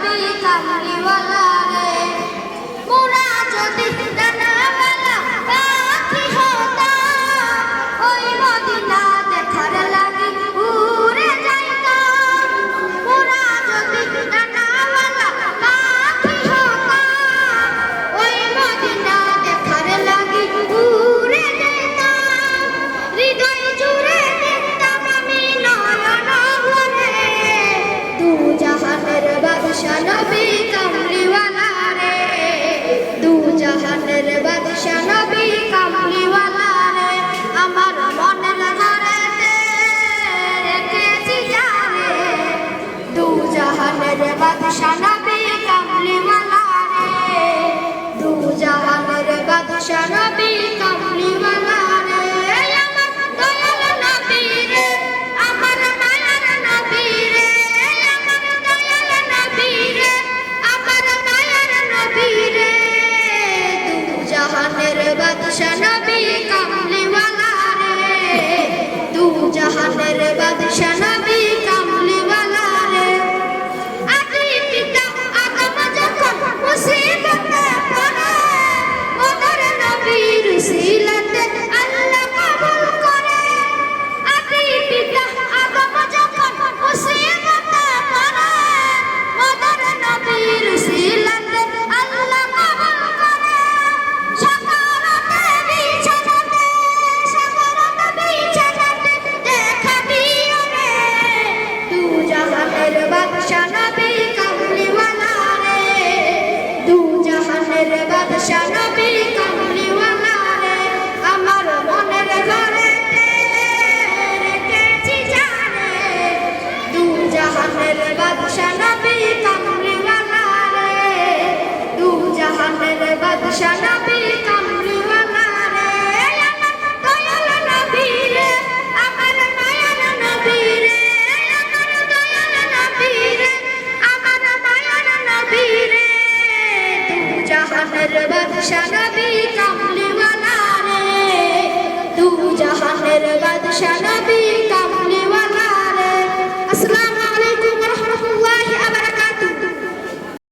নবী কামলিওয়ালা রে মোরা যদি ডানাওয়ালা পাখি হতাম ওই মদিনা দেখার লাগি উড়ে যাইতাম মোরা যদি ডানাওয়ালা পাখি হতাম ওই মদিনা দেখার লাগি উড়ে যাইতাম হৃদয় জুড়ে দেখতাম আমি নয়ন ভরে দু জাহানের বাদশা নবী কামলিওয়ালা রে দু জাহানের বাদশা নবী কামলিওয়ালা রে আমার মনের ঘরেতে রেখেছি জানে দু জাহানের বাদশা নবী কামলিওয়ালা রে দু জাহানের বাদশা নবী কামলিওয়ালা রে আমার দয়াল নবী রে আমার মায়ার নবী রে আমার দয়াল নবী রে আমার মায়ার নবী রে দু জাহানের বাদশা নবী কামলিওয়ালা রে দু জাহানের বাদশা নবী কামলিওয়ালা রে আদি পিতা আদম যখন মুসিবতে পড়ে ওদের নবীর সিলাতে আল্লাহ কবুল করে আদি পিতা আদম যখন মুসিবতে পড়ে ওদের নবীর সিলাতে আল্লাহ কবুল করে সাগরতে বিছানাতে দেখা দিও রে দু জাহানের বাদশা নবী কামলিওয়ালা রে দু জাহানের বাদশা নবী কামলিওয়ালা রে আমার মনের ঘরেতে রেখেছি জানে দু জাহানের বাদশা নবী কামলিওয়ালা রে দু জাহানের বাদশা নবী কামলিওয়ালা রে আমার দয়াল নবী রে আমার মায়ার নবী রে আমার দয়াল নবী রে আমার মায়ার নবী রে দু জাহানের বাদশা নবী কামলিওয়ালা রে দু জাহানের বাদশা নবী কামলিওয়ালা রে আসসালামু